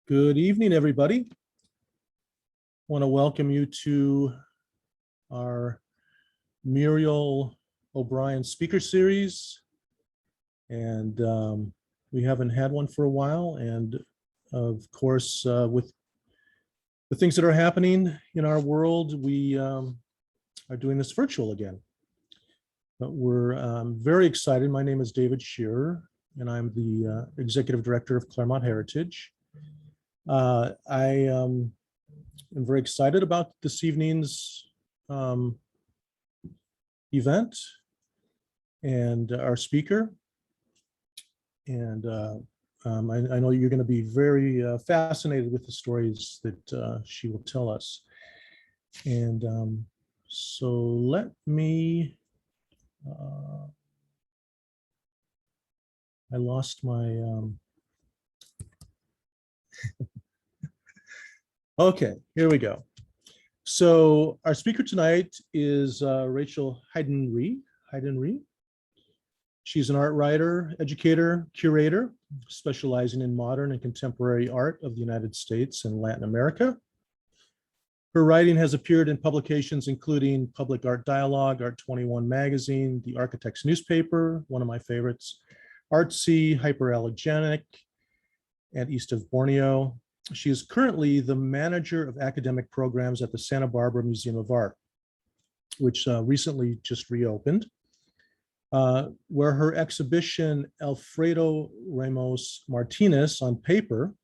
Good evening, everybody. I want to welcome you to our Muriel O'Brien speaker series. And we haven't had one for a while. And of course, with the things that are happening in our world, we are doing this virtual again. But we're very excited. My name is David Shearer, and I'm the Executive Director of Claremont Heritage. I am very excited about this evening's event and our speaker. And I know you're going to be very fascinated with the stories that she will tell us. And so let me, I lost my, okay, here we go. So our speaker tonight is Rachel Heidenry. She's an art writer, educator, curator, specializing in modern and contemporary art of the United States and Latin America. Her writing has appeared in publications including Public Art Dialogue, Art21 Magazine, The Architect's Newspaper, one of my favorites, Artsy, Hyperallergic, and East of Borneo. She is currently the manager of academic programs at the Santa Barbara Museum of Art, which recently just reopened, where her exhibition, Alfredo Ramos Martínez on Paper,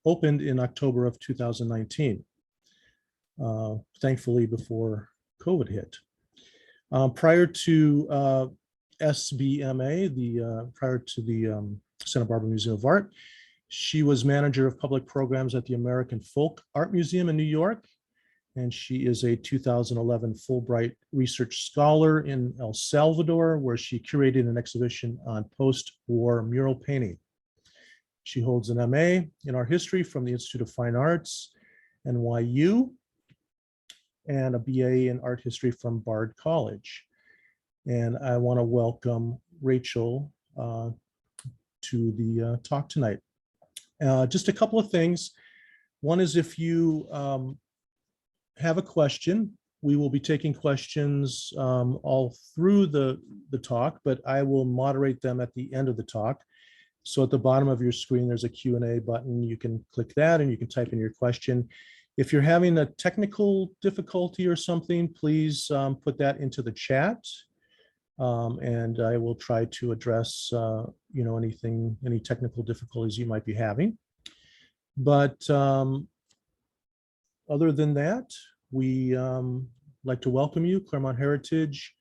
opened in October of 2019, thankfully before COVID hit. Prior to SBMA, prior to the Santa Barbara Museum of Art, she was manager of public programs at the American Folk Art Museum in New York, and she is a 2011 Fulbright Research Scholar in El Salvador, where she curated an exhibition on post-war mural painting. She holds an MA in art history from the Institute of Fine Arts, NYU, and a BA in art history from Bard College. And I want to welcome Rachel to the talk tonight. Just a couple of things. One is if you have a question, we will be taking questions all through the talk, but I will moderate them at the end of the talk. So at the bottom of your screen, there's a Q&A button. You can click that and you can type in your question. If you're having a technical difficulty or something, please put that into the chat. And I will try to address, any technical difficulties you might be having. But other than that, we like to welcome you. Claremont Heritage,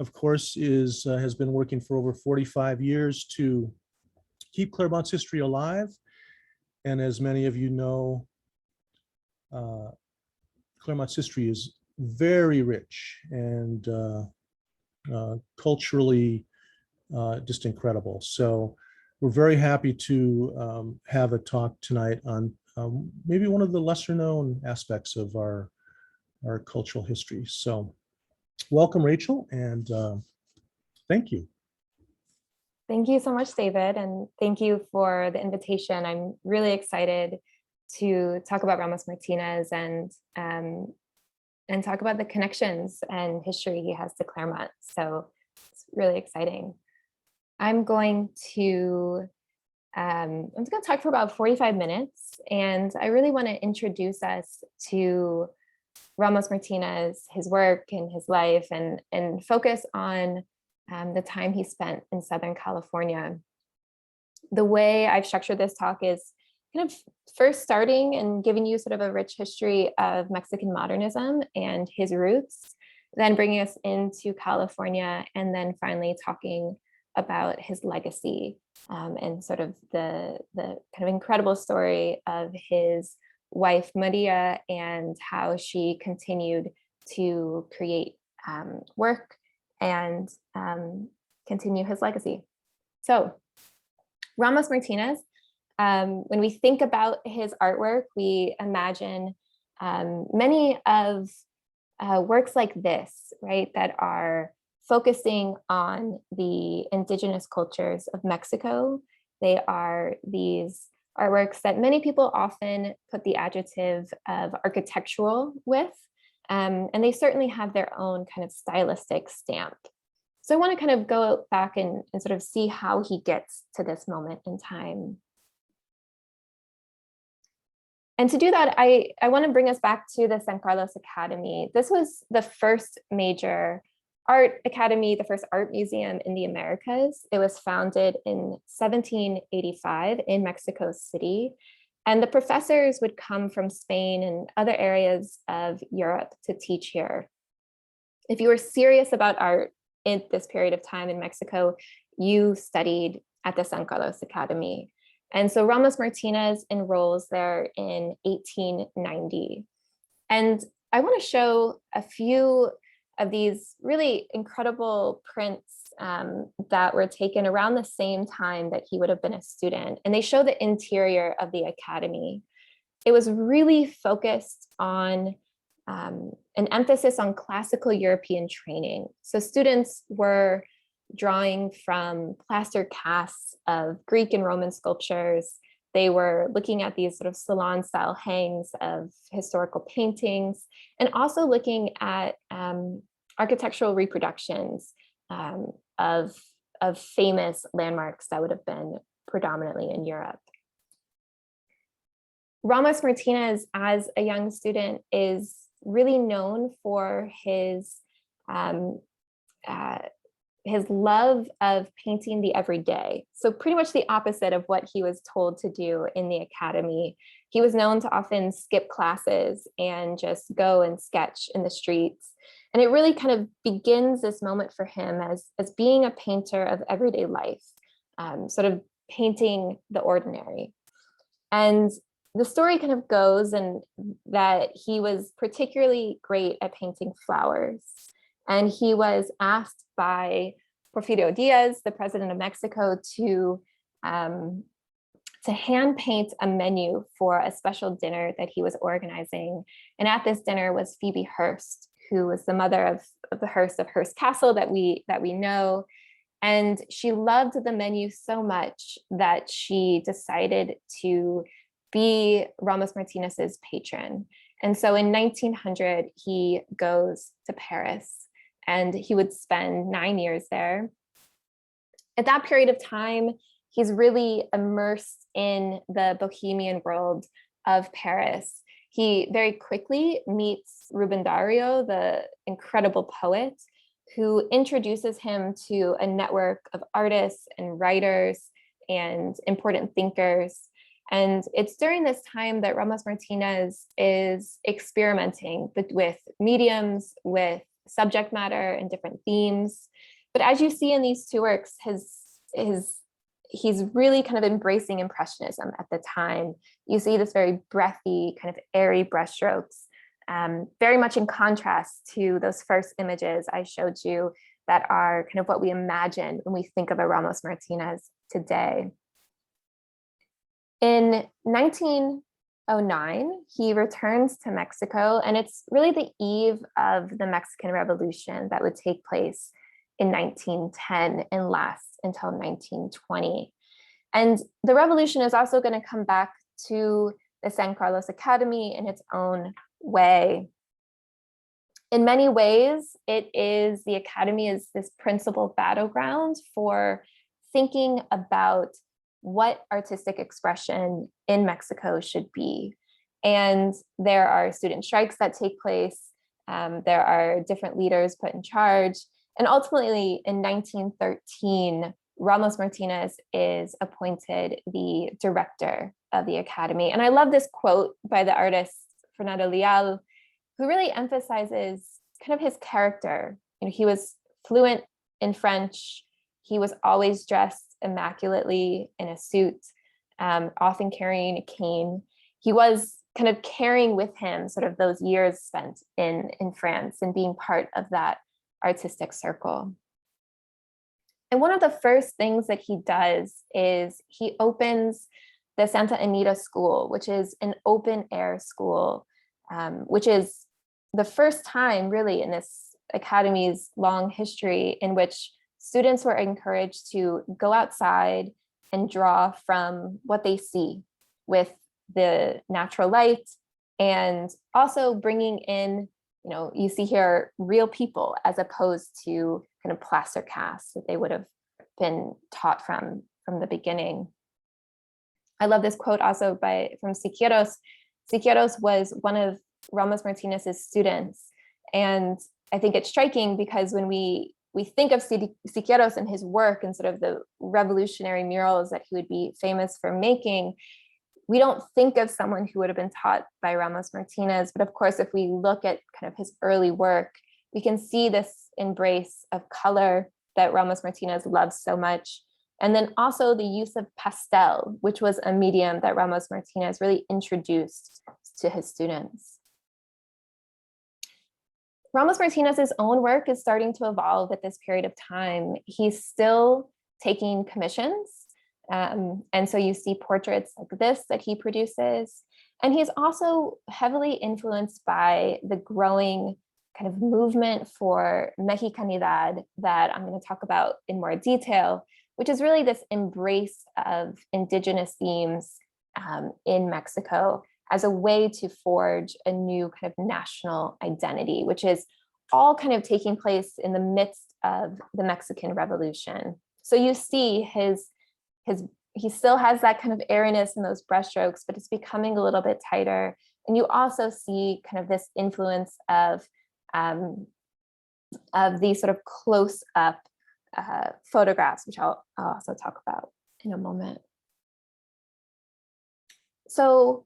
of course, has been working for over 45 years to keep Claremont's history alive. And as many of you know, Claremont's history is very rich and culturally just incredible. So we're very happy to have a talk tonight on maybe one of the lesser known aspects of our cultural history. So welcome, Rachel, and thank you. Thank you so much, David, and thank you for the invitation. I'm really excited to talk about Ramos Martínez and talk about the connections and history he has to Claremont. So it's really exciting. I'm going to talk for about 45 minutes, and I really want to introduce us to Ramos Martínez, his work and his life, and focus on the time he spent in Southern California. The way I've structured this talk is kind of first starting and giving you sort of a rich history of Mexican modernism and his roots, then bringing us into California, and then finally talking about his legacy and sort of the kind of incredible story of his wife, Maria, and how she continued to create work and continue his legacy. So Ramos Martínez, when we think about his artwork, we imagine many of works like this, right, that are focusing on the indigenous cultures of Mexico. They are these artworks that many people often put the adjective of architectural with, and they certainly have their own kind of stylistic stamp. So I want to kind of go back and sort of see how he gets to this moment in time. And to do that, I want to bring us back to the San Carlos Academy. This was the first major art academy, the first art museum in the Americas. It was founded in 1785 in Mexico City. And the professors would come from Spain and other areas of Europe to teach here. If you were serious about art in this period of time in Mexico, you studied at the San Carlos Academy. And so Ramos Martínez enrolls there in 1890. And I want to show a few of these really incredible prints that were taken around the same time that he would have been a student. And they show the interior of the academy. It was really focused on an emphasis on classical European training. So students were drawing from plaster casts of Greek and Roman sculptures. They were looking at these sort of salon style hangs of historical paintings, and also looking at architectural reproductions of famous landmarks that would have been predominantly in Europe. Ramos Martínez, as a young student, is really known for his love of painting the everyday. So pretty much the opposite of what he was told to do in the academy. He was known to often skip classes and just go and sketch in the streets. And it really kind of begins this moment for him as being a painter of everyday life, sort of painting the ordinary. And the story kind of goes and that he was particularly great at painting flowers. And he was asked by Porfirio Diaz, the president of Mexico, to hand paint a menu for a special dinner that he was organizing. And at this dinner was Phoebe Hearst, who was the mother of the Hearst of Hearst Castle that we know. And she loved the menu so much that she decided to be Ramos Martínez's patron. And so in 1900, he goes to Paris and he would spend 9 years there. At that period of time, he's really immersed in the bohemian world of Paris. He very quickly meets Rubén Darío, the incredible poet, who introduces him to a network of artists and writers and important thinkers. And it's during this time that Ramos Martínez is experimenting with mediums, with subject matter and different themes. But as you see in these two works, he's really kind of embracing Impressionism at the time. You see this very breathy, kind of airy brushstrokes, very much in contrast to those first images I showed you that are kind of what we imagine when we think of a Ramos Martínez today. In 1909, he returns to Mexico, and it's really the eve of the Mexican Revolution that would take place in 1910 and last until 1920. And the revolution is also going to come back to the San Carlos Academy in its own way. In many ways, the Academy is this principal battleground for thinking about what artistic expression in Mexico should be. And there are student strikes that take place. There are different leaders put in charge. And ultimately, in 1913, Ramos Martínez is appointed the director of the Academy. And I love this quote by the artist Fernando Leal, who really emphasizes kind of his character. You know, he was fluent in French. He was always dressed immaculately in a suit, often carrying a cane. He was kind of carrying with him sort of those years spent in France and being part of that artistic circle. And one of the first things that he does is he opens the Santa Anita School, which is an open air school, which is the first time really in this academy's long history in which students were encouraged to go outside and draw from what they see. with the natural light, and also bringing in, you see here real people as opposed to kind of plaster casts that they would have been taught from the beginning. I love this quote also from Siqueiros. Siqueiros was one of Ramos Martinez's students. And I think it's striking because when we think of Siqueiros and his work and sort of the revolutionary murals that he would be famous for making, we don't think of someone who would have been taught by Ramos Martinez. But of course, if we look at kind of his early work, we can see this embrace of color that Ramos Martinez loves so much. And then also the use of pastel, which was a medium that Ramos Martinez really introduced to his students. Ramos Martinez's own work is starting to evolve at this period of time. He's still taking commissions. And so you see portraits like this that he produces. And he's also heavily influenced by the growing kind of movement for Mexicanidad that I'm going to talk about in more detail, which is really this embrace of indigenous themes in Mexico as a way to forge a new kind of national identity, which is all kind of taking place in the midst of the Mexican Revolution. So you see he still has that kind of airiness in those brushstrokes, but it's becoming a little bit tighter. And you also see kind of this influence of these sort of close-up photographs, which I'll also talk about in a moment. So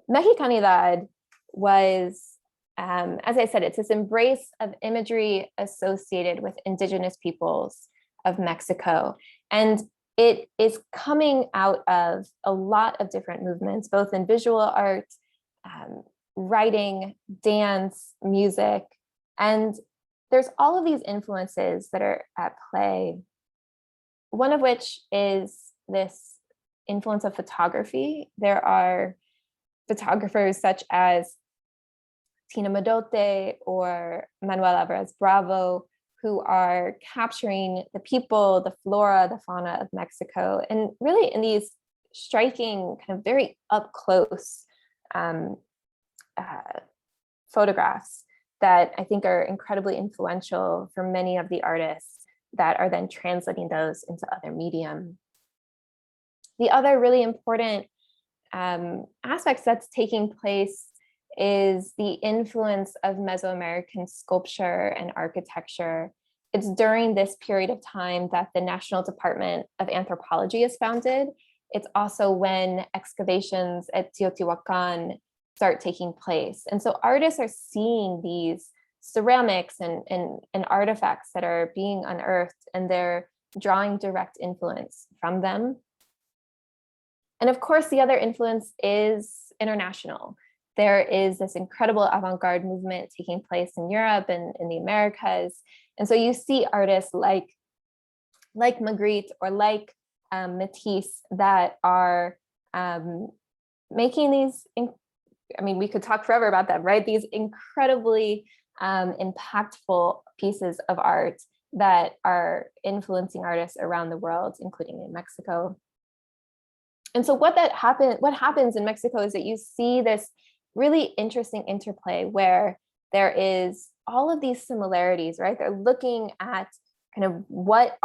Mexicanidad was, as I said, it's this embrace of imagery associated with indigenous peoples of Mexico. And it is coming out of a lot of different movements, both in visual art, writing, dance, music, and there's all of these influences that are at play. One of which is this influence of photography. There are photographers such as Tina Modote or Manuel Alvarez Bravo, who are capturing the people, the flora, the fauna of Mexico, and really in these striking, kind of very up close photographs that I think are incredibly influential for many of the artists that are then translating those into other medium. The other really important aspects that's taking place is the influence of Mesoamerican sculpture and architecture. It's during this period of time that the National Department of Anthropology is founded. It's also when excavations at Teotihuacan start taking place. And so artists are seeing these ceramics and artifacts that are being unearthed, and they're drawing direct influence from them. And of course, the other influence is international. There is this incredible avant-garde movement taking place in Europe and in the Americas. And so you see artists like Magritte or like Matisse that are making these, I mean, we could talk forever about them, right? These incredibly impactful pieces of art that are influencing artists around the world, including in Mexico. And so what happens in Mexico is that you see this really interesting interplay where there is all of these similarities, right? They're looking at kind of what's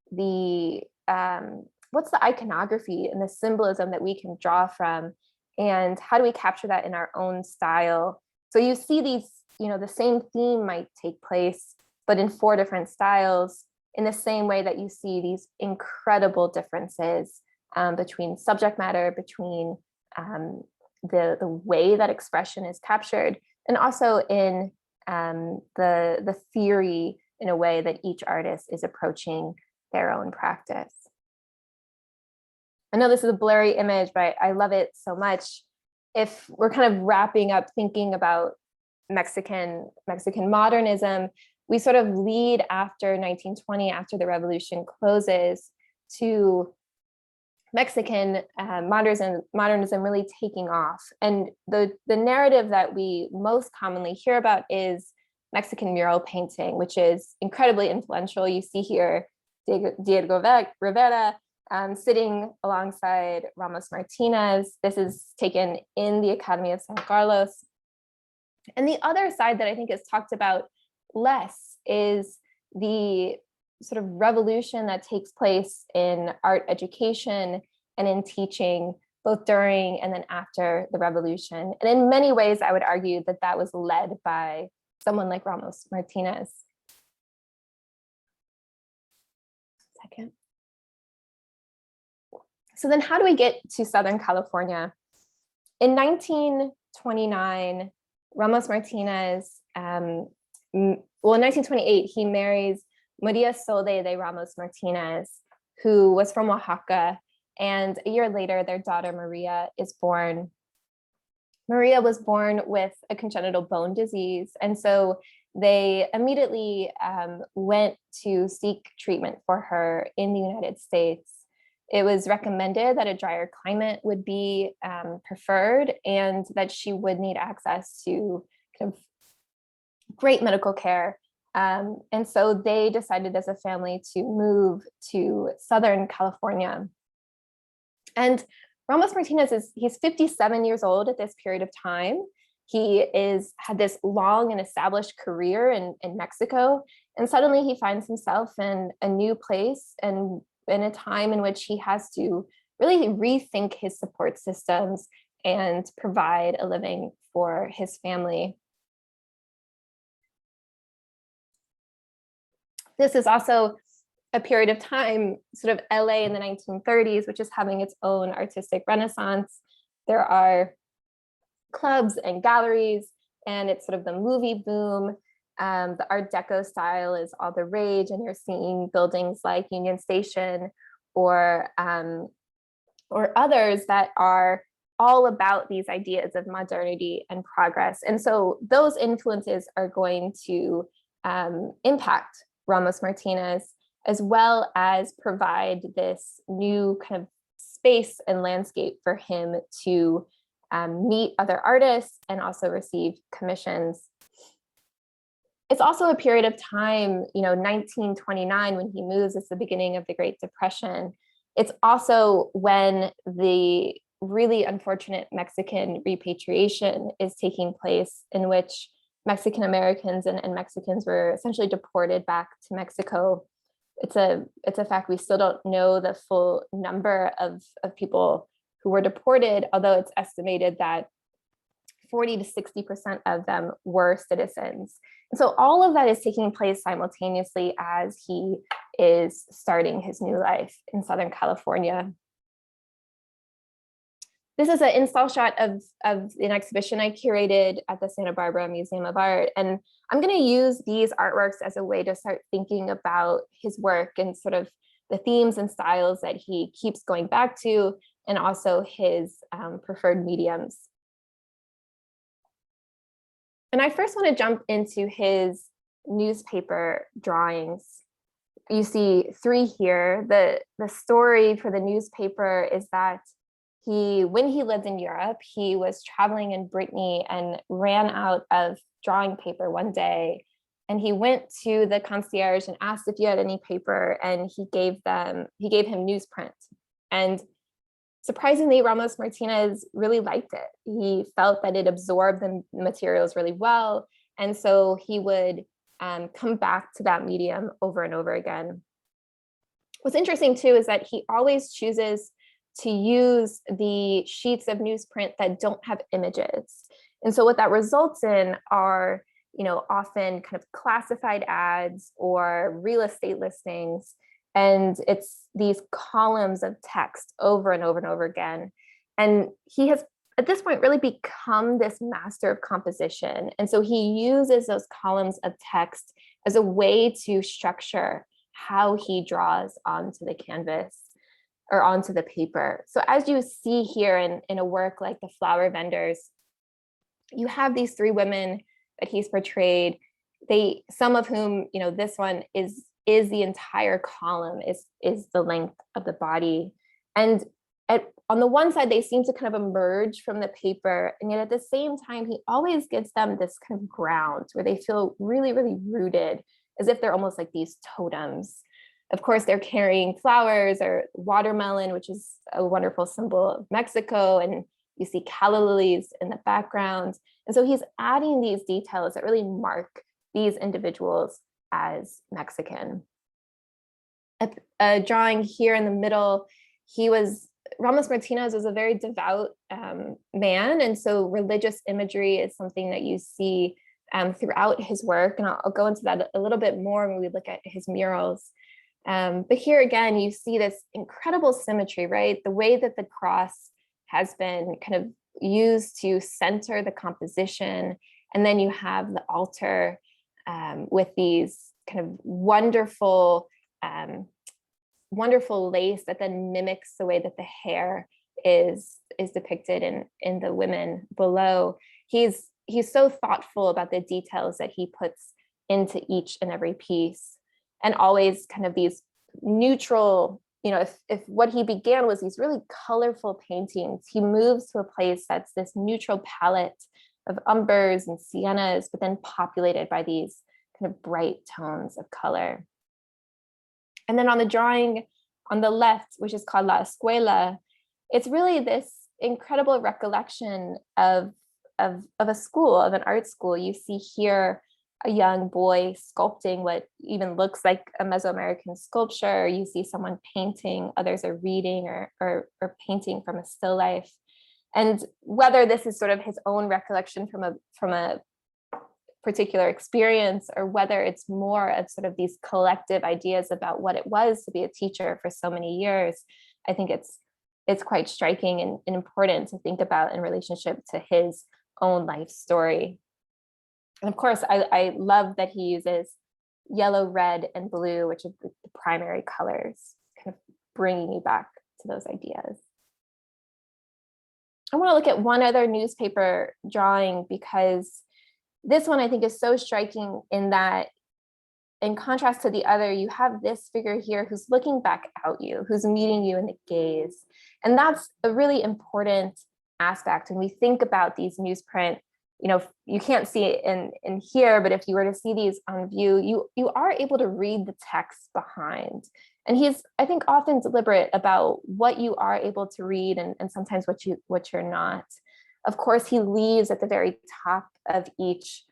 the iconography and the symbolism that we can draw from, and how do we capture that in our own style? So you see these, the same theme might take place, but in 4 different styles, in the same way that you see these incredible differences between subject matter, between the way that expression is captured, and also in the theory in a way that each artist is approaching their own practice. I know this is a blurry image, but I love it so much. If we're kind of wrapping up thinking about Mexican modernism, we sort of lead after 1920, after the revolution closes, to Mexican modernism really taking off. And the narrative that we most commonly hear about is Mexican mural painting, which is incredibly influential. You see here Diego Rivera, sitting alongside Ramos Martinez. This is taken in the Academy of San Carlos. And the other side that I think is talked about less is the sort of revolution that takes place in art education and in teaching, both during and then after the revolution. And in many ways, I would argue that that was led by someone like Ramos Martinez. Second. So then how do we get to Southern California? In 1929, Ramos Martinez, well, in 1928, he marries María Sodi de Ramos Martinez, who was from Oaxaca. And a year later, their daughter María is born. María was born with a congenital bone disease. And so they immediately went to seek treatment for her in the United States. It was recommended that a drier climate would be preferred and that she would need access to kind of great medical care. And so they decided as a family to move to Southern California. And Ramos Martinez he's 57 years old at this period of time. He had this long and established career in Mexico. And suddenly he finds himself in a new place and in a time in which he has to really rethink his support systems and provide a living for his family. This is also a period of time, sort of LA in the 1930s, which is having its own artistic renaissance. There are clubs and galleries, and it's sort of the movie boom. The Art Deco style is all the rage, and you're seeing buildings like Union Station or others that are all about these ideas of modernity and progress. And so those influences are going to impact Ramos Martinez, as well as provide this new kind of space and landscape for him to meet other artists and also receive commissions. It's also a period of time, 1929, when he moves, it's the beginning of the Great Depression. It's also when the really unfortunate Mexican repatriation is taking place, in which Mexican Americans and Mexicans were essentially deported back to Mexico. It's a fact we still don't know the full number of people who were deported, although it's estimated that 40 to 60% of them were citizens. And so all of that is taking place simultaneously as he is starting his new life in Southern California. This is an install shot of an exhibition I curated at the Santa Barbara Museum of Art. And I'm going to use these artworks as a way to start thinking about his work and sort of the themes and styles that he keeps going back to, and also his preferred mediums. And I first want to jump into his newspaper drawings. You see 3 here. The story for the newspaper is that when he lived in Europe, he was traveling in Brittany and ran out of drawing paper one day. And he went to the concierge and asked if he had any paper, and he gave him newsprint. And surprisingly, Ramos Martinez really liked it. He felt that it absorbed the materials really well. And so he would come back to that medium over and over again. What's interesting too is that he always chooses to use the sheets of newsprint that don't have images. And so what that results in are, often kind of classified ads or real estate listings. And it's these columns of text over and over and over again. And he has, at this point, really become this master of composition. And so he uses those columns of text as a way to structure how he draws onto the canvas or onto the paper. So as you see here in a work like The Flower Vendors, you have these 3 women that he's portrayed. Some of whom, this one is the entire column, is the length of the body. And on the one side, they seem to kind of emerge from the paper. And yet at the same time, he always gives them this kind of ground where they feel really, really rooted, as if they're almost like these totems. Of course, they're carrying flowers or watermelon, which is a wonderful symbol of Mexico. And you see calla lilies in the background. And so he's adding these details that really mark these individuals as Mexican. A drawing here in the middle, Ramos Martínez was a very devout man. And so religious imagery is something that you see throughout his work. And I'll go into that a little bit more when we look at his murals. But here again, you see this incredible symmetry, right? The way that the cross has been kind of used to center the composition. And then you have the altar with these kind of wonderful lace that then mimics the way that the hair is depicted in the women below. He's so thoughtful about the details that he puts into each and every piece, and always kind of these neutral, if what he began was these really colorful paintings, he moves to a place that's this neutral palette of umbers and siennas, but then populated by these kind of bright tones of color. And then on the drawing on the left, which is called La Escuela, it's really this incredible recollection of a school, of an art school. You see here a young boy sculpting what even looks like a Mesoamerican sculpture. You see someone painting, others are reading or painting from a still life. And whether this is sort of his own recollection from a particular experience, or whether it's more of sort of these collective ideas about what it was to be a teacher for so many years, I think it's quite striking and important to think about in relationship to his own life story. And of course, I love that he uses yellow, red, and blue, which are the primary colors, kind of bringing you back to those ideas. I want to look at one other newspaper drawing, because this one I think is so striking in that, in contrast to the other, you have this figure here who's looking back at you, who's meeting you in the gaze. And that's a really important aspect when we think about these newsprint. You can't see it in here, but if you were to see these on view, you are able to read the text behind. And he's, I think, often deliberate about what you are able to read and sometimes what you're not. Of course, he leaves at the very top of each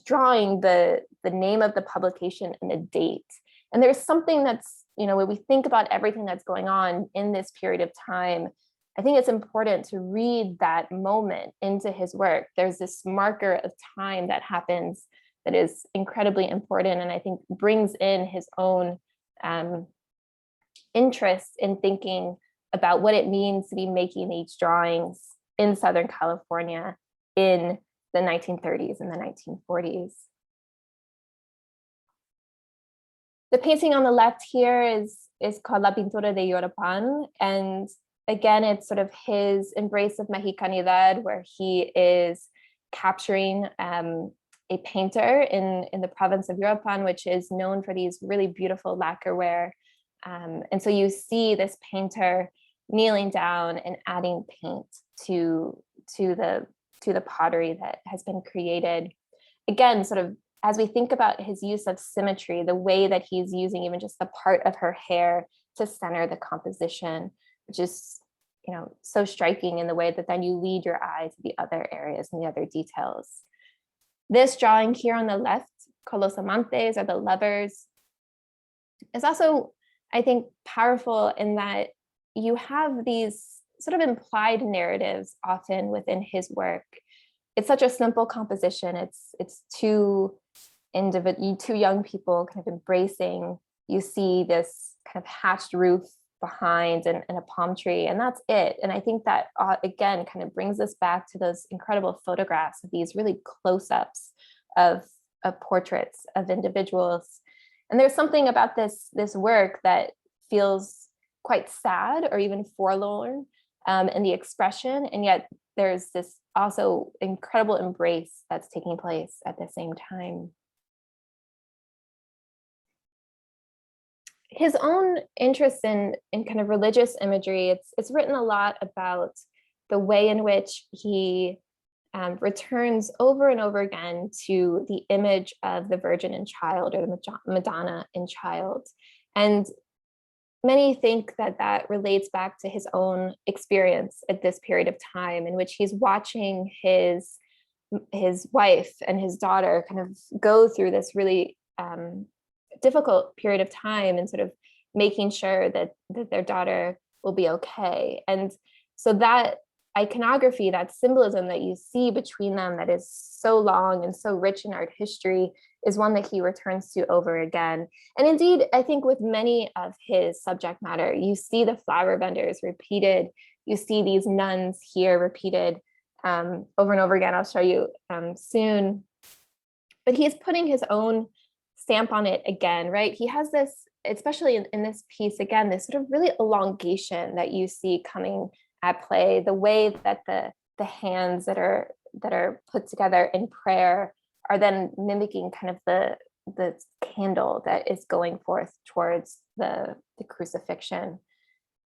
drawing the name of the publication and the date. And there's something that's, when we think about everything that's going on in this period of time, I think it's important to read that moment into his work. There's this marker of time that happens that is incredibly important, and I think brings in his own interest in thinking about what it means to be making these drawings in Southern California in the 1930s and the 1940s. The painting on the left here is called La Pintora De Europan, and again, it's sort of his embrace of Mexicanidad, where he is capturing a painter in the province of Europan, which is known for these really beautiful lacquerware. And so you see this painter kneeling down and adding paint to the pottery that has been created. Again, sort of as we think about his use of symmetry, the way that he's using even just the part of her hair to center the composition, which is, so striking in the way that then you lead your eye to the other areas and the other details. This drawing here on the left, called Los Amantes, or the lovers, is also, I think, powerful in that you have these sort of implied narratives often within his work. It's such a simple composition. It's two young people kind of embracing. You see this kind of hatched roof behind and a palm tree, and that's it. And I think that again kind of brings us back to those incredible photographs of these really close-ups of portraits of individuals. And there's something about this work that feels quite sad or even forlorn in the expression, and yet there's this also incredible embrace that's taking place at the same time. His own interest in kind of religious imagery, it's written a lot about the way in which he returns over and over again to the image of the Virgin and Child, or the Madonna and Child. And many think that that relates back to his own experience at this period of time, in which he's watching his wife and his daughter kind of go through this really difficult period of time, and sort of making sure that their daughter will be okay. And so that iconography, that symbolism that you see between them, that is so long and so rich in art history, is one that he returns to over again. And indeed, I think with many of his subject matter, you see the flower vendors repeated, you see these nuns here repeated over and over again. I'll show you soon. But he's putting his own stamp on it again, right? He has this, especially in this piece, again, this sort of really elongation that you see coming at play, the way that the hands that are put together in prayer are then mimicking kind of the candle that is going forth towards the crucifixion.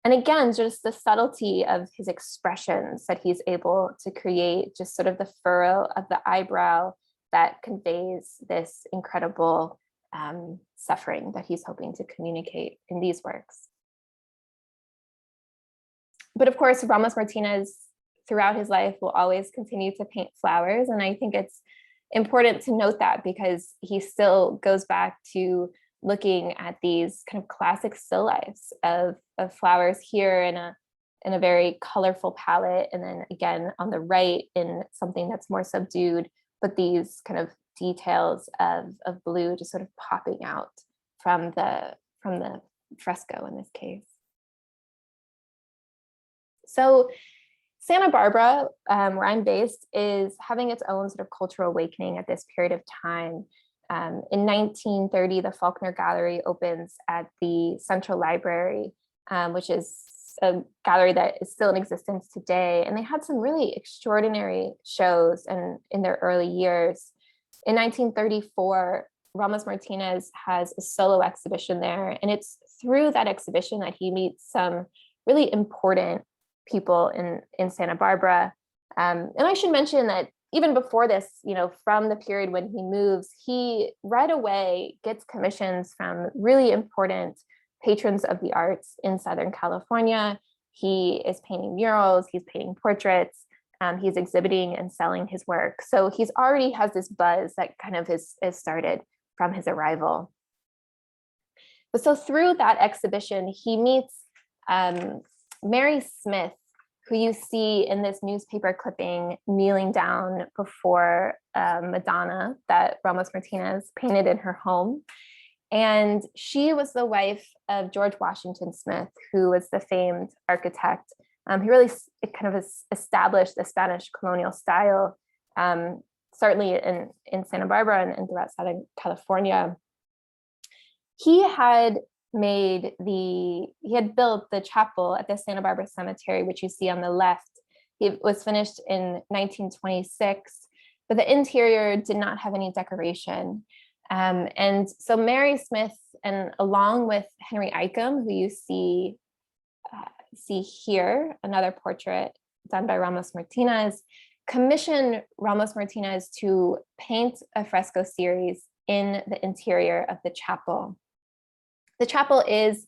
And again, just the subtlety of his expressions that he's able to create, just sort of the furrow of the eyebrow that conveys this incredible suffering that he's hoping to communicate in these works. But of course, Ramos Martínez, throughout his life, will always continue to paint flowers. And I think it's important to note that, because he still goes back to looking at these kind of classic still lifes of flowers here in a very colorful palette. And then again, on the right, in something that's more subdued, but these kind of details of blue just sort of popping out from the fresco in this case. So Santa Barbara, where I'm based, is having its own sort of cultural awakening at this period of time. In 1930, the Faulkner Gallery opens at the Central Library, which is a gallery that is still in existence today. And they had some really extraordinary shows in their early years. In 1934, Ramos Martínez has a solo exhibition there. And it's through that exhibition that he meets some really important people in Santa Barbara. And I should mention that even before this, from the period when he moves, he right away gets commissions from really important patrons of the arts in Southern California. He is painting murals, he's painting portraits, he's exhibiting and selling his work. So he's already has this buzz that kind of is started from his arrival. But so through that exhibition, he meets Mary Smith, who you see in this newspaper clipping kneeling down before Madonna that Ramos Martínez painted in her home. And she was the wife of George Washington Smith, who was the famed architect. He really kind of established the Spanish colonial style, certainly in Santa Barbara and throughout Southern California. He had built the chapel at the Santa Barbara Cemetery, which you see on the left. It was finished in 1926, but the interior did not have any decoration. And so Mary Smith, and along with Henry Ickham, who you see here, another portrait done by Ramos Martínez, commissioned Ramos Martínez to paint a fresco series in the interior of the chapel. The chapel is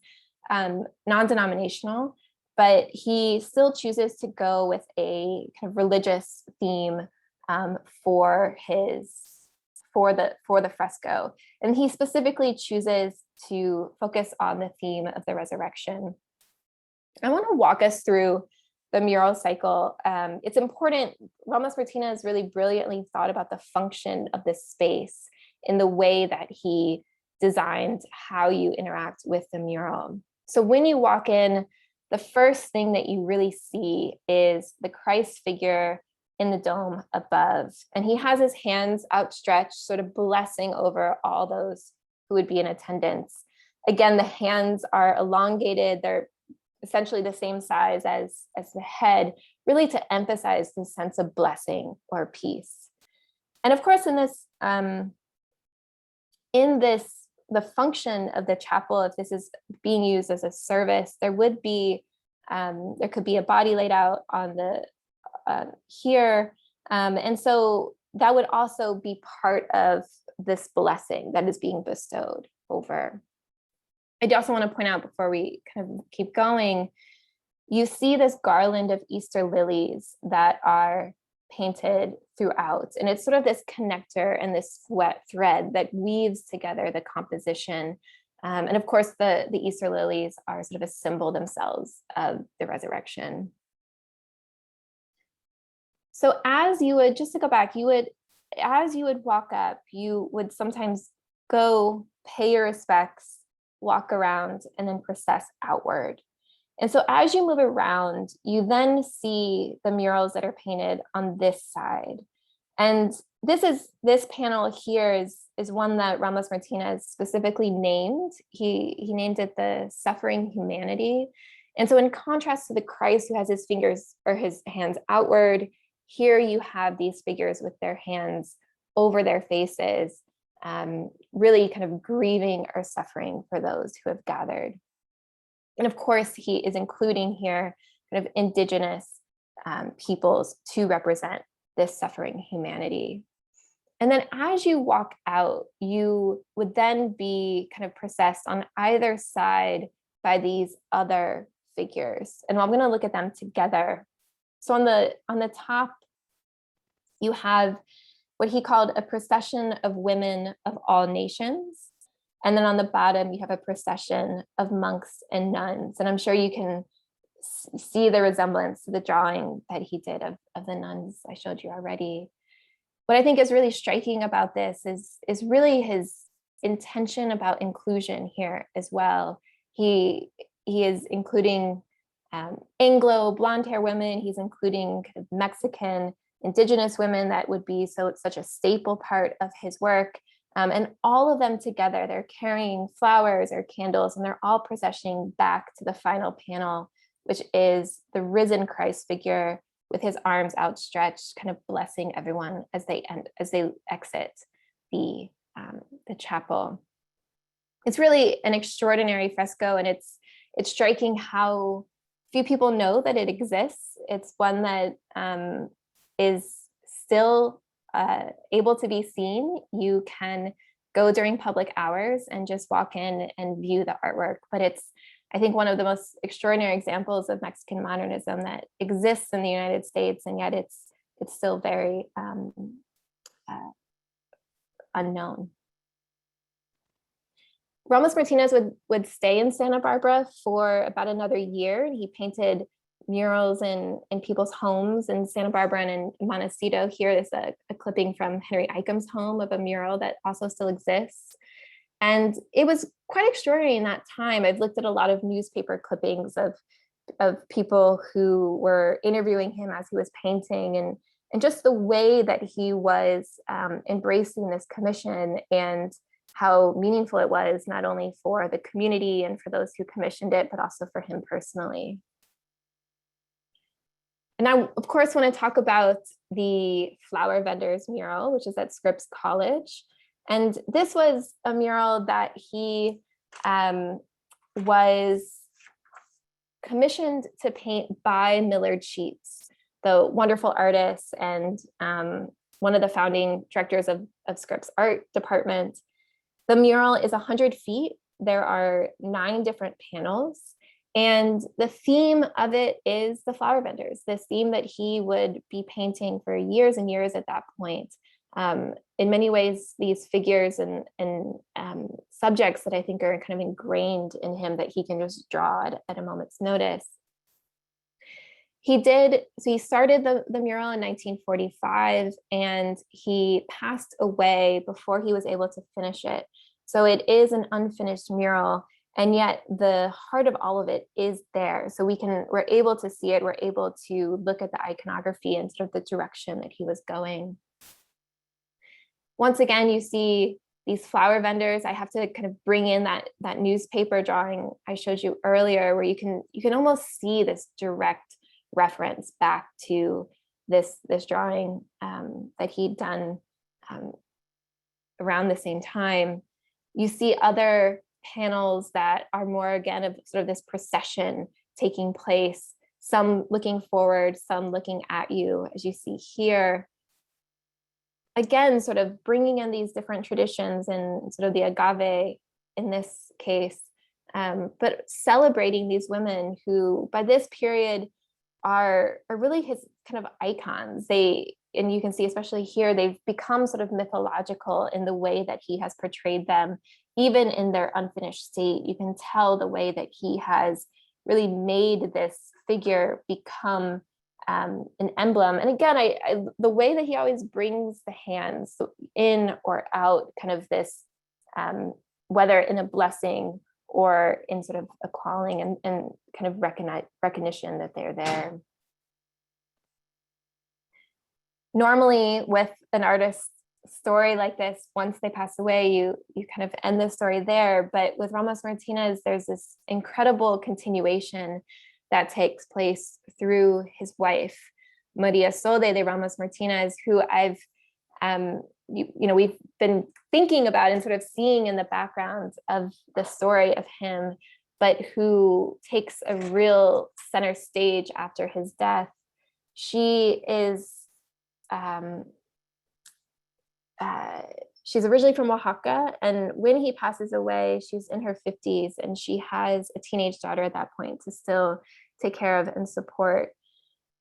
non-denominational, but he still chooses to go with a kind of religious theme for the fresco. And he specifically chooses to focus on the theme of the resurrection. I want to walk us through the mural cycle. It's important. Ramos Martínez really brilliantly thought about the function of this space in the way that he designed how you interact with the mural. So when you walk in, the first thing that you really see is the Christ figure in the dome above. And he has his hands outstretched, sort of blessing over all those who would be in attendance. Again, the hands are elongated. They're essentially the same size as the head, really to emphasize the sense of blessing or peace. And of course, the function of the chapel, if this is being used as a service, there could be a body laid out on the here, And so that would also be part of this blessing that is being bestowed over. I do also want to point out before we kind of keep going, you see this garland of Easter lilies that are painted throughout. And it's sort of this connector and this wet thread that weaves together the composition. And of course, the Easter lilies are sort of a symbol themselves of the resurrection. So as you would, just to go back, as you would walk up, you would sometimes go pay your respects, walk around, and then process outward. And so as you move around, you then see the murals that are painted on this side. And this panel here is one that Ramos Martínez specifically named. He named it the Suffering Humanity. And so in contrast to the Christ who has his fingers or his hands outward, here you have these figures with their hands over their faces, really kind of grieving or suffering for those who have gathered. And of course, he is including here kind of indigenous peoples to represent this suffering humanity. And then as you walk out, you would then be kind of processed on either side by these other figures. And I'm going to look at them together. So on the top, you have what he called a procession of women of all nations. And then on the bottom, you have a procession of monks and nuns. And I'm sure you can see the resemblance to the drawing that he did of the nuns I showed you already. What I think is really striking about this is really his intention about inclusion here as well. He is including Anglo blonde hair women. He's including kind of Mexican indigenous women that would be such a staple part of his work. And all of them together, they're carrying flowers or candles, and they're all processing back to the final panel, which is the risen Christ figure with his arms outstretched, kind of blessing everyone as they exit the chapel. It's really an extraordinary fresco, and it's striking how few people know that it exists. It's one that is still able to be seen. You can go during public hours and just walk in and view the artwork, but it's, I think, one of the most extraordinary examples of Mexican modernism that exists in the United States, and yet it's still very unknown. Ramos Martínez would stay in Santa Barbara for about another year. He painted murals in people's homes in Santa Barbara and in Montecito. Here is a clipping from Henry Eicham's home of a mural that also still exists. And it was quite extraordinary in that time. I've looked at a lot of newspaper clippings of people who were interviewing him as he was painting, and just the way that he was embracing this commission and how meaningful it was, not only for the community and for those who commissioned it, but also for him personally. And I, of course, want to talk about the flower vendor's mural, which is at Scripps College. And this was a mural that he was commissioned to paint by Millard Sheets, the wonderful artist and one of the founding directors of Scripps art department. The mural is 100 feet. There are 9 different panels. And the theme of it is the flower vendors, this theme that he would be painting for years and years at that point. In many ways, these figures and subjects that I think are kind of ingrained in him that he can just draw at a moment's notice. He started the mural in 1945, and he passed away before he was able to finish it. So it is an unfinished mural. And yet the heart of all of it is there. So we're able to see it. We're able to look at the iconography and sort of the direction that he was going. Once again, you see these flower vendors. I have to kind of bring in that newspaper drawing I showed you earlier, where you can almost see this direct reference back to this drawing that he'd done around the same time. You see other panels that are more, again, of sort of this procession taking place, some looking forward, some looking at you, as you see here. again, sort of bringing in these different traditions and sort of the agave in this case, but celebrating these women who by this period are really his kind of icons. And you can see, especially here, they've become sort of mythological in the way that he has portrayed them, even in their unfinished state. You can tell the way that he has really made this figure become an emblem. And again, the way that he always brings the hands in or out, kind of this, whether in a blessing or in sort of a calling and kind of recognition that they're there. Normally with an artist's story like this, once they pass away, you kind of end the story there. But with Ramos Martínez, there's this incredible continuation that takes place through his wife, María Sodi de Ramos Martínez, who I've, we've been thinking about and sort of seeing in the background of the story of him, but who takes a real center stage after his death. She is, she's originally from Oaxaca, and when he passes away, she's in her 50s, and she has a teenage daughter at that point to still take care of and support.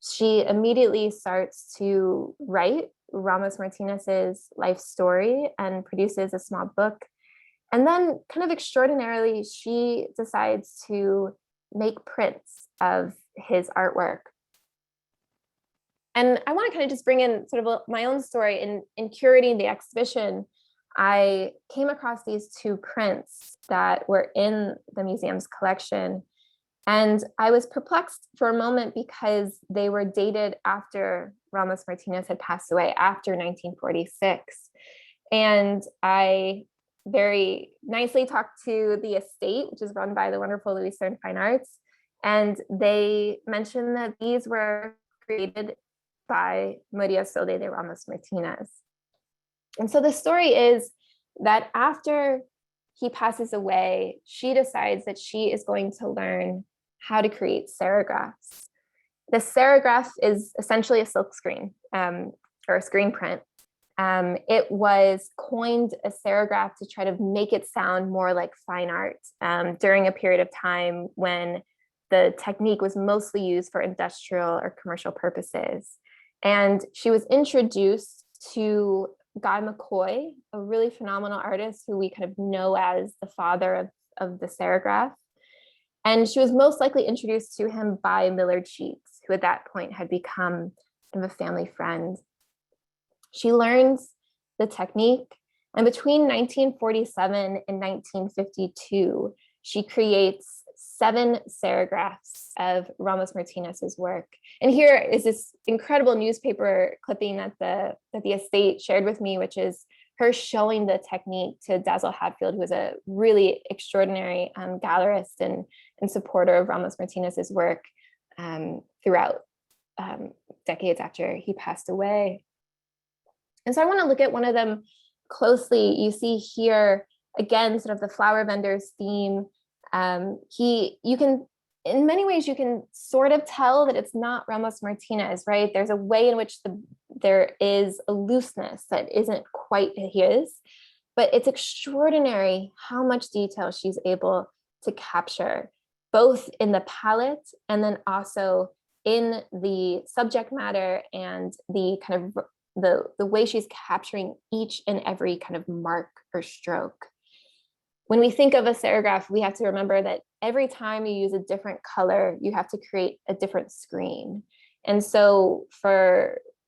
She immediately starts to write Ramos Martínez's life story and produces a small book. And then kind of extraordinarily, she decides to make prints of his artwork. And I want to kind of just bring in sort of my own story. In curating the exhibition, I came across these two prints that were in the museum's collection. And I was perplexed for a moment because they were dated after Ramos Martínez had passed away, after 1946. And I very nicely talked to the estate, which is run by the wonderful Louis Stern Fine Arts. And they mentioned that these were created by María Sodi de Ramos Martínez. And so the story is that after he passes away, she decides that she is going to learn how to create serigraphs. The serigraph is essentially a silk screen or a screen print. It was coined a serigraph to try to make it sound more like fine art during a period of time when the technique was mostly used for industrial or commercial purposes. And she was introduced to Guy McCoy, a really phenomenal artist who we kind of know as the father of the serigraph. And she was most likely introduced to him by Millard Sheets, who at that point had become kind of a family friend. She learns the technique, and between 1947 and 1952, she creates 7 serigraphs of Ramos Martínez's work. And here is this incredible newspaper clipping that the estate shared with me, which is her showing the technique to Dazzle Hatfield, who was a really extraordinary gallerist and supporter of Ramos Martínez's work throughout decades after he passed away. And so I want to look at one of them closely. You see here, again, sort of the flower vendor's theme. You can, in many ways, you can sort of tell that it's not Ramos Martínez, right? There's a way in which there is a looseness that isn't quite his, but it's extraordinary how much detail she's able to capture, both in the palette and then also in the subject matter and the kind of the way she's capturing each and every kind of mark or stroke. When we think of a serigraph, we have to remember that every time you use a different color, you have to create a different screen. And so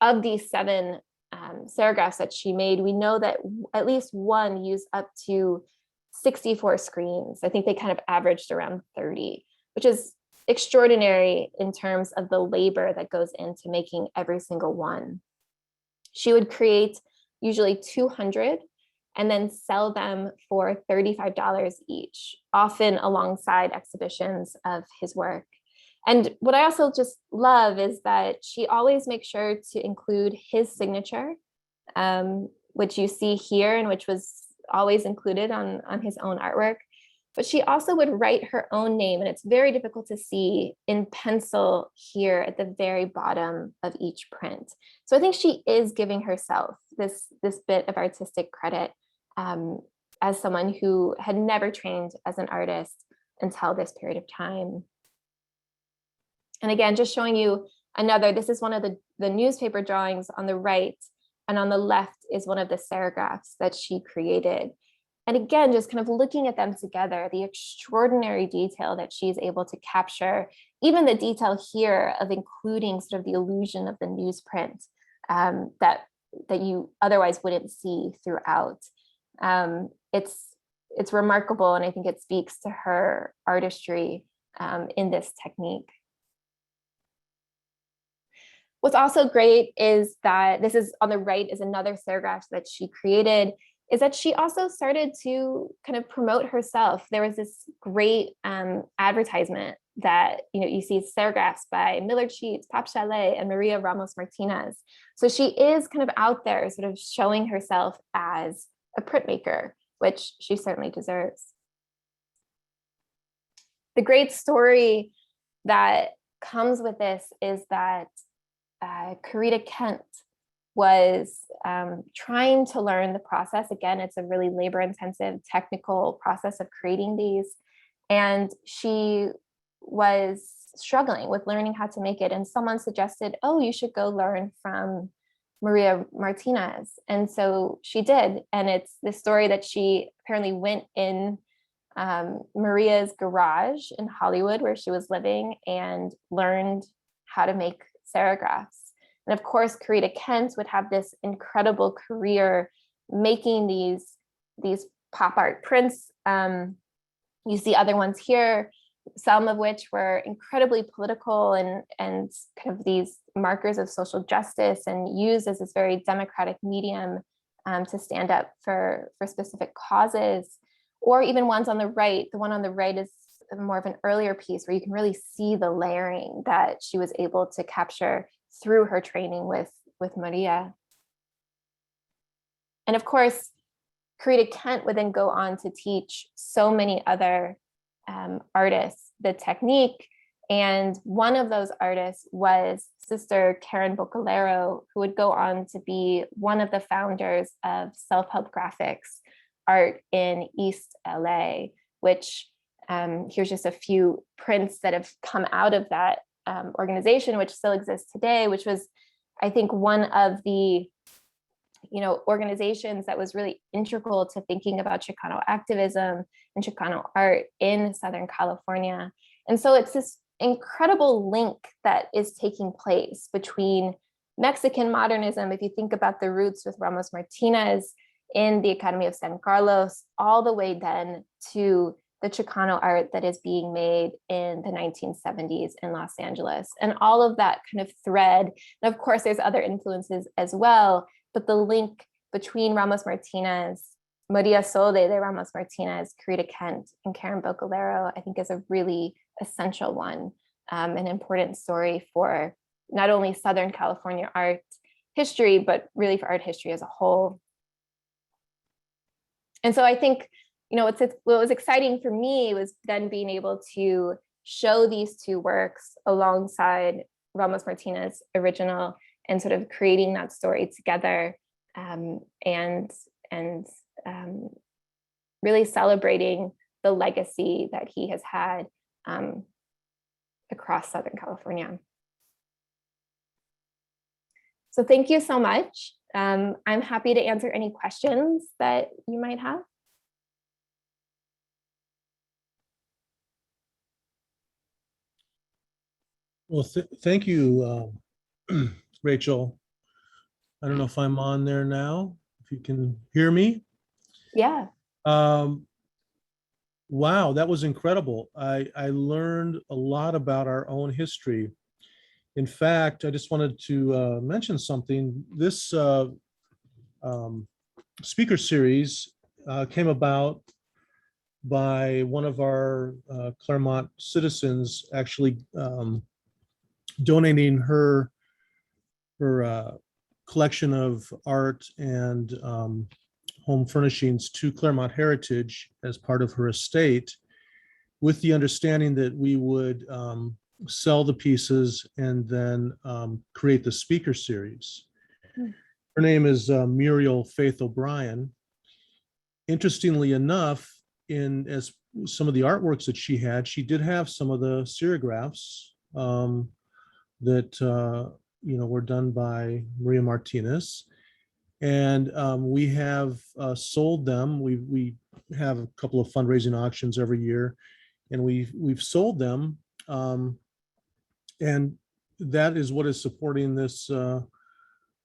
of these 7 serigraphs that she made, we know that at least one used up to 64 screens. I think they kind of averaged around 30, which is extraordinary in terms of the labor that goes into making every single one. She would create usually 200 and then sell them for $35 each, often alongside exhibitions of his work. And what I also just love is that she always makes sure to include his signature, which you see here and which was always included on his own artwork. but she also would write her own name, and it's very difficult to see in pencil here at the very bottom of each print. So I think she is giving herself this bit of artistic credit as someone who had never trained as an artist until this period of time. And again, just showing you another, this is one of the newspaper drawings on the right, and on the left is one of the serigraphs that she created. And again, just kind of looking at them together, the extraordinary detail that she's able to capture, even the detail here of including sort of the illusion of the newsprint that you otherwise wouldn't see throughout. It's remarkable, and I think it speaks to her artistry in this technique. What's also great is that this is on the right is another serigraph that she created, is that she also started to kind of promote herself. There was this great advertisement that, you see serigraphs by Millard Sheets, Pop Chalet, and María Ramos Martínez. So she is kind of out there sort of showing herself as a printmaker, which she certainly deserves. The great story that comes with this is that Corita Kent was trying to learn the process. Again, it's a really labor-intensive technical process of creating these. And she was struggling with learning how to make it. And someone suggested, oh, you should go learn from María Martínez. And so she did. And it's this story that she apparently went in Maria's garage in Hollywood, where she was living, and learned how to make serigraphs. And of course, Corita Kent would have this incredible career making these pop art prints. You see other ones here, some of which were incredibly political and kind of these markers of social justice, and used as this very democratic medium to stand up for specific causes. Or even ones on the right. The one on the right is more of an earlier piece where you can really see the layering that she was able to capture through her training with Maria. And of course, Corita Kent would then go on to teach so many other artists the technique. And one of those artists was Sister Karen Bocalero, who would go on to be one of the founders of self-help graphics art in East LA, which here's just a few prints that have come out of that organization, which still exists today, which was, I think, one of the organizations that was really integral to thinking about Chicano activism and Chicano art in Southern California. And so it's this incredible link that is taking place between Mexican modernism, if you think about the roots with Ramos Martínez in the Academy of San Carlos, all the way then to the Chicano art that is being made in the 1970s in Los Angeles. And all of that kind of thread, and of course there's other influences as well, but the link between Ramos Martínez, María Sodi de Ramos Martínez, Corita Kent, and Karen Bocalero, I think is a really essential one, an important story for not only Southern California art history, but really for art history as a whole. And so I think, what was exciting for me was then being able to show these two works alongside Ramos Martínez original and sort of creating that story together, and really celebrating the legacy that he has had across Southern California. So thank you so much. I'm happy to answer any questions that you might have. Well, thank you, Rachel. I don't know if I'm on there now, if you can hear me. Yeah. Wow, that was incredible. I learned a lot about our own history. In fact, I just wanted to mention something. This speaker series came about by one of our Claremont citizens actually donating her collection of art and home furnishings to Claremont Heritage as part of her estate. with the understanding that we would sell the pieces and then create the speaker series. Her name is Muriel Faith O'Brien. Interestingly enough, as some of the artworks that she did have some of the serigraphs that were done by Maria Martinez, and we have sold them. We have a couple of fundraising auctions every year, and we've sold them, and that is what is supporting this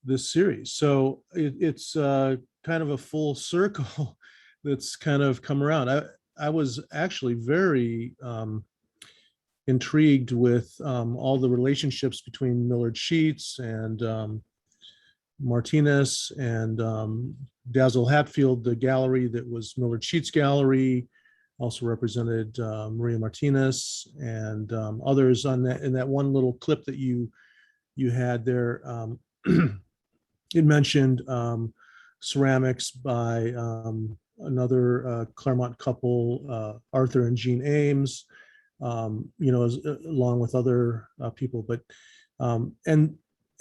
this series. So it's kind of a full circle that's kind of come around. I was actually very intrigued with all the relationships between Millard Sheets and Martinez and Dazzle Hatfield. The gallery that was Millard Sheets Gallery also represented Maria Martinez and others on that. In that one little clip that you had there, it mentioned ceramics by another Claremont couple, Arthur and Jean Ames, along with other people. But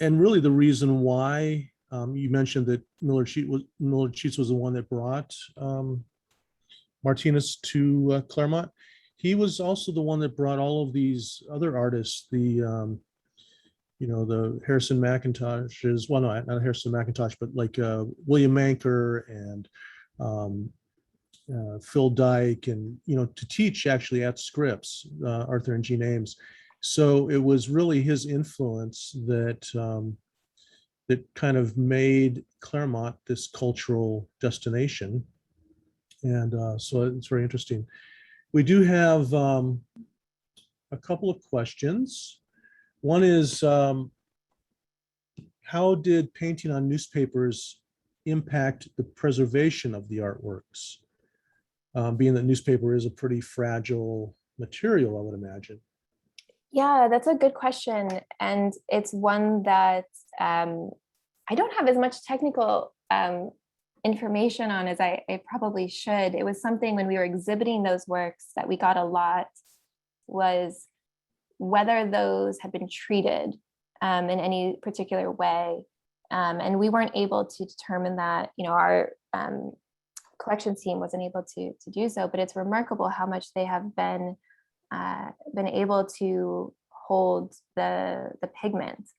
and really the reason why you mentioned that Millard Sheets was the one that brought Martinez to Claremont. He was also the one that brought all of these other artists, the Harrison McIntoshes, well, no, not Harrison McIntosh, but like William Manker and Phil Dyke, and, to teach actually at Scripps, Arthur and Jean Ames. So it was really his influence that that kind of made Claremont this cultural destination. And so it's very interesting. We do have a couple of questions. One is, how did painting on newspapers impact the preservation of the artworks? Being that newspaper is a pretty fragile material, I would imagine. Yeah, that's a good question. And it's one that I don't have as much technical information on as I probably should. It was something when we were exhibiting those works that we got a lot, was whether those had been treated in any particular way. And we weren't able to determine that. Our collection team wasn't able to do so, but it's remarkable how much they have been able to hold the pigment.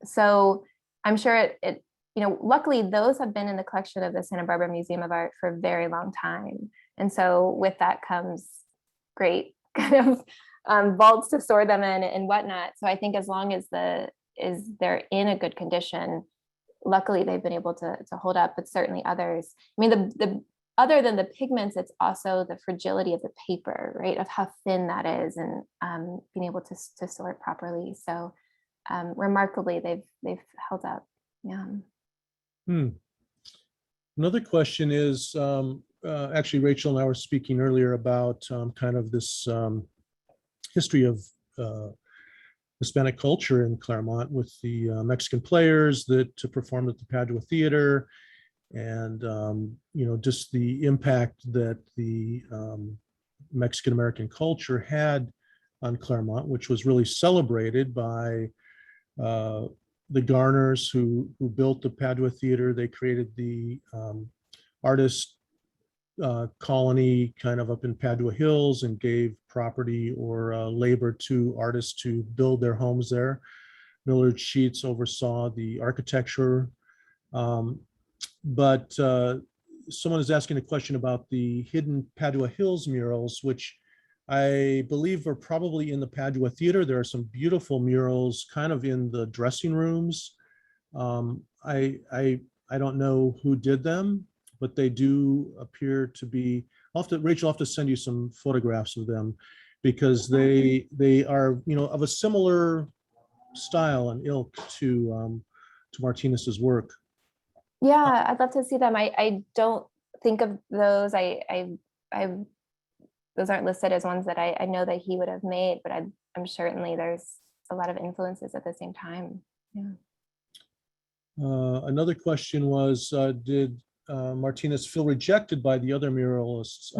So I'm sure it luckily those have been in the collection of the Santa Barbara Museum of Art for a very long time. And so with that comes great kind of vaults to store them in and whatnot. So I think as long as they're in a good condition, luckily they've been able to hold up, but certainly others. I mean, the other than the pigments, it's also the fragility of the paper, right? Of how thin that is, and being able to store it properly. So remarkably, they've held up. Yeah. Another question is, actually, Rachel and I were speaking earlier about kind of this history of Hispanic culture in Claremont with the Mexican players that performed at the Padua Theater, and just the impact that the Mexican American culture had on Claremont, which was really celebrated by the Garners who built the Padua Theater. They created the artist colony kind of up in Padua Hills and gave property or labor to artists to build their homes there. Millard Sheets oversaw the architecture. But someone is asking a question about the hidden Padua Hills murals, which I believe are probably in the Padua Theater. There are some beautiful murals kind of in the dressing rooms. I don't know who did them, but they do appear to be. Rachel, I'll have to send you some photographs of them, because they are of a similar style and ilk to Martinez's work. Yeah, I'd love to see them. I don't think of those. Those aren't listed as ones that I know that he would have made, but I'm certainly there's a lot of influences at the same time. Yeah. Another question was, did Martinez feel rejected by the other muralists,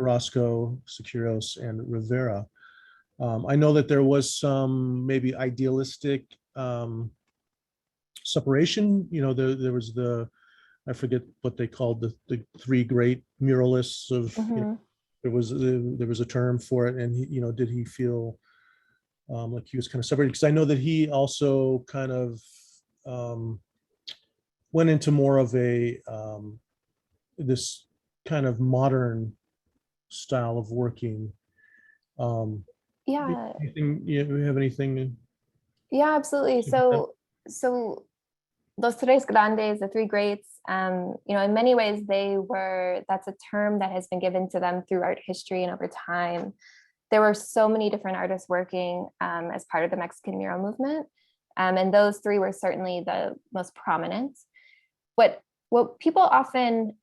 Orozco, Siqueiros, and Rivera. I know that there was some maybe idealistic separation. You know, there was I forget what they called the three great muralists of, you know, there was a term for it. And he, you know, did he feel like he was kind of separated? Because I know that he also kind of went into more of a this kind of modern style of working. Yeah. You have anything? Yeah, absolutely. So Los Tres Grandes, the three greats, you know, in many ways that's a term that has been given to them through art history and over time. There were so many different artists working as part of the Mexican mural movement. And those three were certainly the most prominent. What people often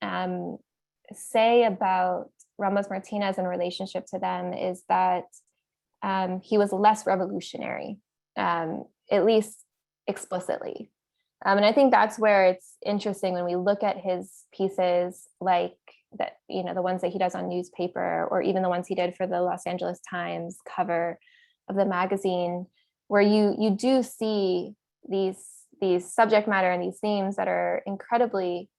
say about Ramos Martinez in relationship to them is that he was less revolutionary, at least explicitly. And I think that's where it's interesting when we look at his pieces, like that, you know, the ones that he does on newspaper, or even the ones he did for the Los Angeles Times cover of the magazine, where you do see these subject matter and these themes that are incredibly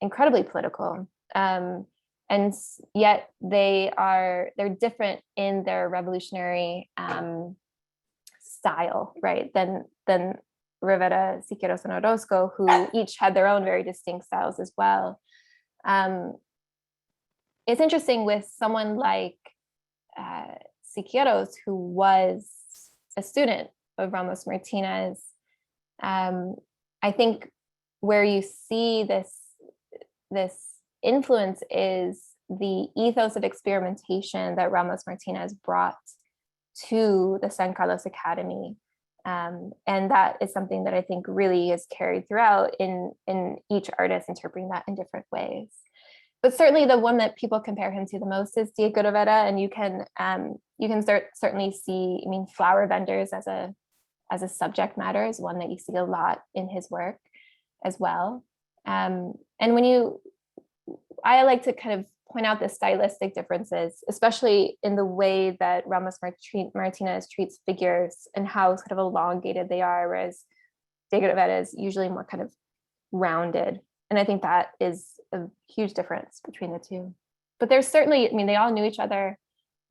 political. And yet they're different in their revolutionary style, right? Than Rivera, Siqueiros, and Orozco, who each had their own very distinct styles as well. It's interesting with someone like Siqueiros, who was a student of Ramos Martinez. I think where you see this influence is the ethos of experimentation that Ramos Martinez brought to the San Carlos Academy. And that is something that I think really is carried throughout in each artist interpreting that in different ways. But certainly the one that people compare him to the most is Diego Rivera, and you can certainly see, I mean, flower vendors as a subject matter is one that you see a lot in his work as well. And I like to kind of point out the stylistic differences, especially in the way that Ramos Martinez treats figures and how sort of elongated they are, whereas Diego Rivera is usually more kind of rounded. And I think that is a huge difference between the two. But there's certainly, I mean, they all knew each other.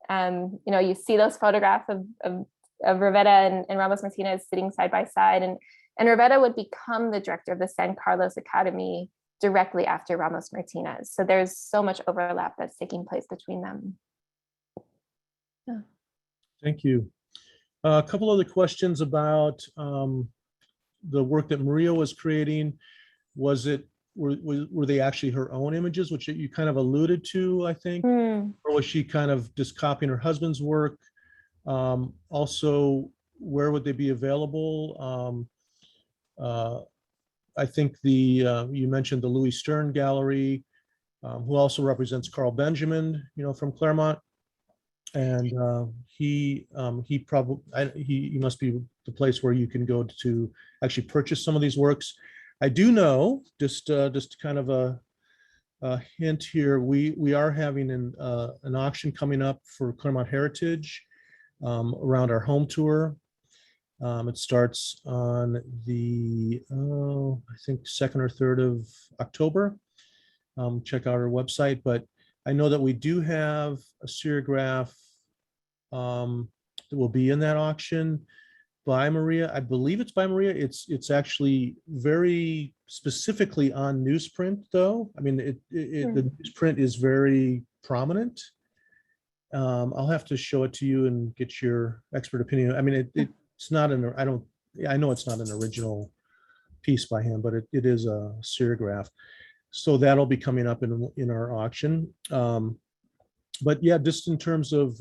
You know, you see those photographs of Rivera and Ramos Martinez sitting side by side, and Rivera would become the director of the San Carlos Academy directly after Ramos Martinez. So there's so much overlap that's taking place between them. Yeah. Thank you. A couple other questions about the work that Maria was creating. Were they actually her own images, which you kind of alluded to, I think, or was she kind of just copying her husband's work? Also, where would they be available? I think you mentioned the Louis Stern Gallery, who also represents Carl Benjamin, you know, from Claremont, and he must be the place where you can go to actually purchase some of these works. I do know, just kind of a hint here, we are having an auction coming up for Claremont Heritage around our home tour. It starts on the, I think 2nd or 3rd of October. Check out our website, but I know that we do have a serigraph that will be in that auction by Maria. I believe it's by Maria. It's actually very specifically on newsprint, though. I mean, the newsprint is very prominent. I'll have to show it to you and get your expert opinion. I mean, it's not I know it's not an original piece by him, but it is a serigraph. So that'll be coming up in our auction. But yeah, just in terms of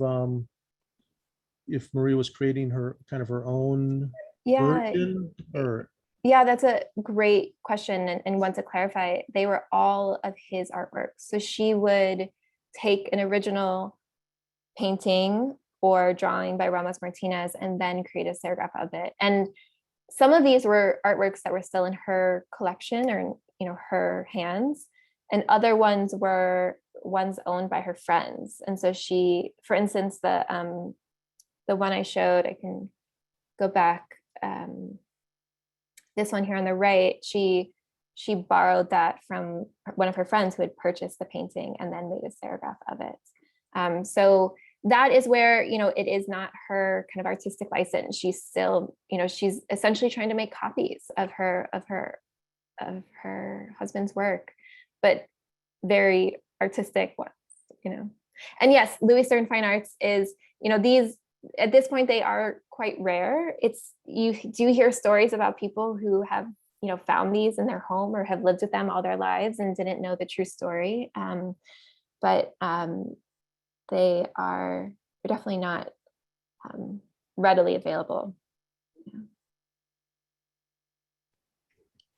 if Maria was creating her kind of her own version, or yeah, that's a great question and one to clarify. They were all of his artwork. So she would take an original painting or drawing by Ramos Martinez and then create a serigraph of it. And some of these were artworks that were still in her collection or her hands, and other ones were ones owned by her friends. And so she, for instance, the one I showed, I can go back, this one here on the right, she borrowed that from one of her friends who had purchased the painting and then made a serigraph of it. So that is where, it is not her kind of artistic license. She's still, she's essentially trying to make copies of her husband's work, but very artistic ones, And yes, Louis Stern Fine Arts is, these, at this point, they are quite rare. You do hear stories about people who have, found these in their home or have lived with them all their lives and didn't know the true story. But they're definitely not readily available. Yeah.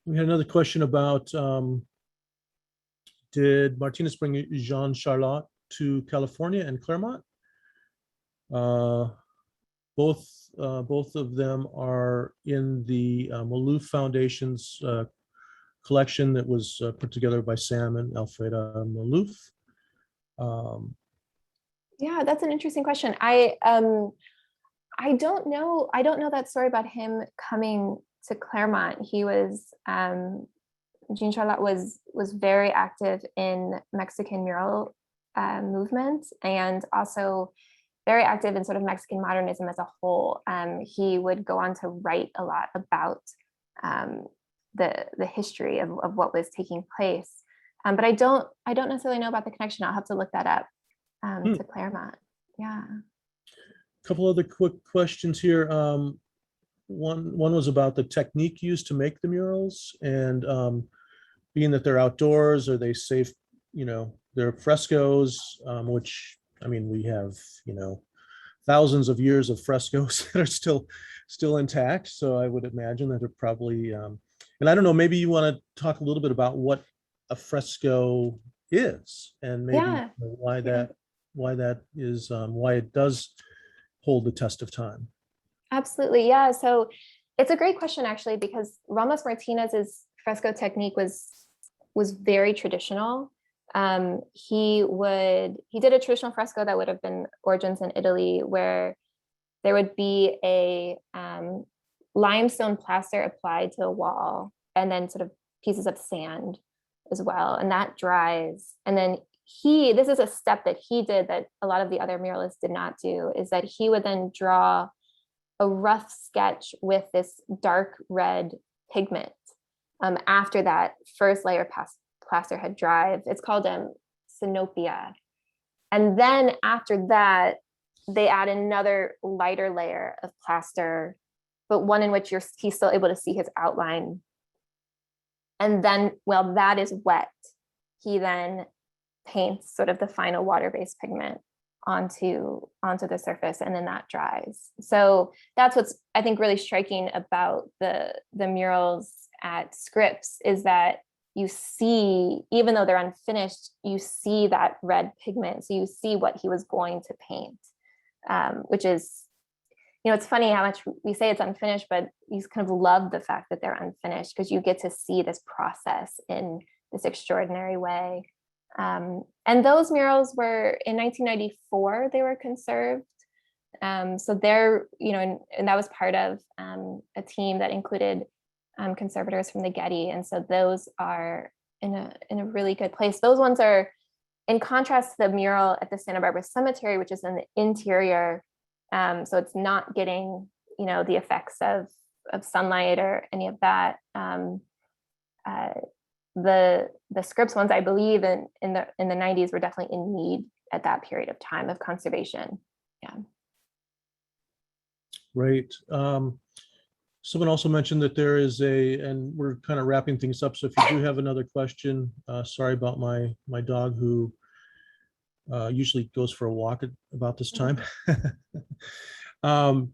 We had another question about, did Martinez bring Jean Charlotte to California and Claremont? Both of them are in the Maloof Foundation's collection that was put together by Sam and Alfredo Maloof. Yeah, that's an interesting question. I don't know that story about him coming to Claremont. He was Jean Charlotte was very active in Mexican mural movement, and also very active in sort of Mexican modernism as a whole. He would go on to write a lot about the history of what was taking place. But I don't necessarily know about the connection. I'll have to look that up to Claremont. Yeah. A couple other quick questions here. One was about the technique used to make the murals, and being that they're outdoors, are they safe? They're frescoes, which, I mean, we have, thousands of years of frescoes that are still intact. So I would imagine that they're probably, and I don't know, maybe you want to talk a little bit about what a fresco is, and maybe why that is, why it does hold the test of time. Absolutely. Yeah. So it's a great question, actually, because Ramos Martinez's fresco technique was very traditional. He did a traditional fresco that would have been origins in Italy, where there would be a limestone plaster applied to a wall, and then sort of pieces of sand as well, and that dries. And then this is a step that he did that a lot of the other muralists did not do, is that he would then draw a rough sketch with this dark red pigment after that first layer plaster had dried. It's called synopia. And then after that, they add another lighter layer of plaster, but one in which he's still able to see his outline. And then, while that is wet, he then paints sort of the final water-based pigment onto the surface, and then that dries. So that's what's, I think, really striking about the murals at Scripps, is that you see, even though they're unfinished, you see that red pigment. So you see what he was going to paint, which is, it's funny how much we say it's unfinished, but you kind of love the fact that they're unfinished, because you get to see this process in this extraordinary way. And those murals were in 1994, they were conserved. So they're, and that was part of a team that included conservators from the Getty. And so those are in a really good place. Those ones are, in contrast to the mural at the Santa Barbara Cemetery, which is in the interior. So it's not getting, the effects of sunlight or any of that. The Scripps ones, I believe, in the 90s were definitely in need at that period of time of conservation. Yeah. Great. Someone also mentioned that there is and we're kind of wrapping things up. So if you do have another question, sorry about my dog, who usually goes for a walk at about this time. There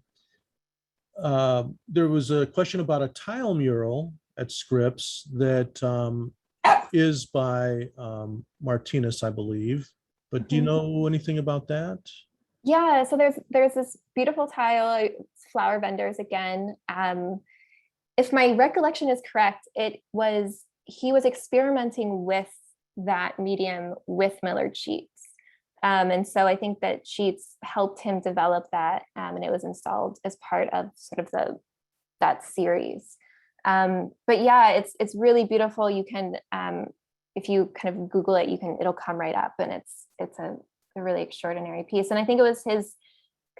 was a question about a tile mural at Scripps that is by Martinez, I believe. But do you know anything about that? Yeah, so there's this beautiful tile, it's flower vendors again. If my recollection is correct, it was he was experimenting with that medium with Millard sheets. And so I think that sheets helped him develop that, and it was installed as part of sort of that series. But yeah, it's really beautiful. You can, if you kind of Google it, it'll come right up, and it's a really extraordinary piece. And I think it was his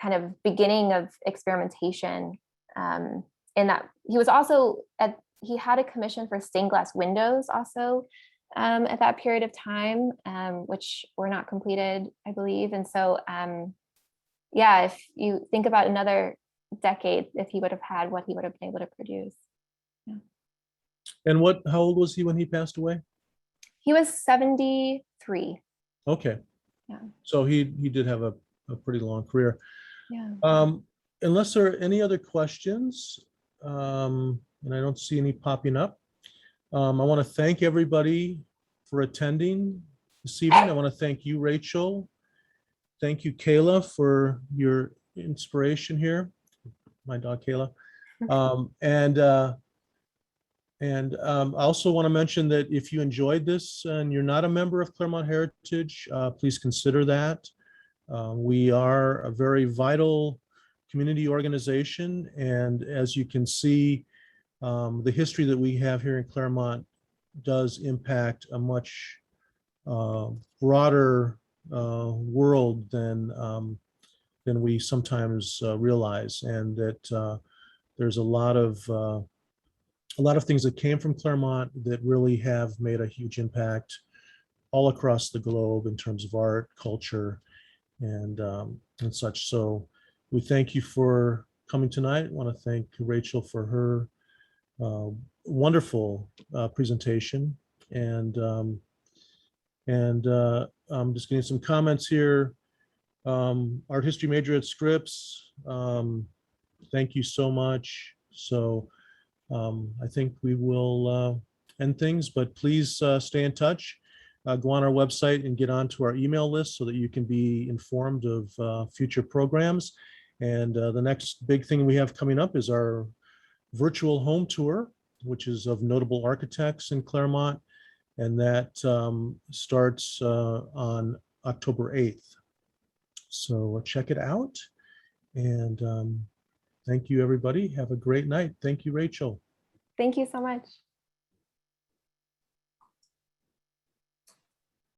kind of beginning of experimentation, in that he was also he had a commission for stained glass windows also at that period of time, which were not completed, I believe. And so, yeah, if you think about another decade, if he would have had what he would have been able to produce. Yeah. And how old was he when he passed away? He was 73. Okay. Yeah. So he did have a pretty long career. Yeah. Unless there are any other questions, and I don't see any popping up. I want to thank everybody for attending this evening. I want to thank you, Rachel. Thank you, Kayla, for your inspiration here. My dog, Kayla. I also want to mention that if you enjoyed this and you're not a member of Claremont Heritage, please consider that. We are a very vital community organization, and as you can see, the history that we have here in Claremont does impact a much broader world than we sometimes realize, and that there's a lot of things that came from Claremont that really have made a huge impact all across the globe in terms of art, culture, and such. So we thank you for coming tonight. I want to thank Rachel for her wonderful presentation, and I'm just getting some comments here. Art history major at Scripps. Thank you so much. So I think we will end things, but please stay in touch. Go on our website and get onto our email list so that you can be informed of future programs. And the next big thing we have coming up is our virtual home tour, which is of notable architects in Claremont. And that starts on October 8th. So check it out. And thank you, everybody. Have a great night. Thank you, Rachel. Thank you so much.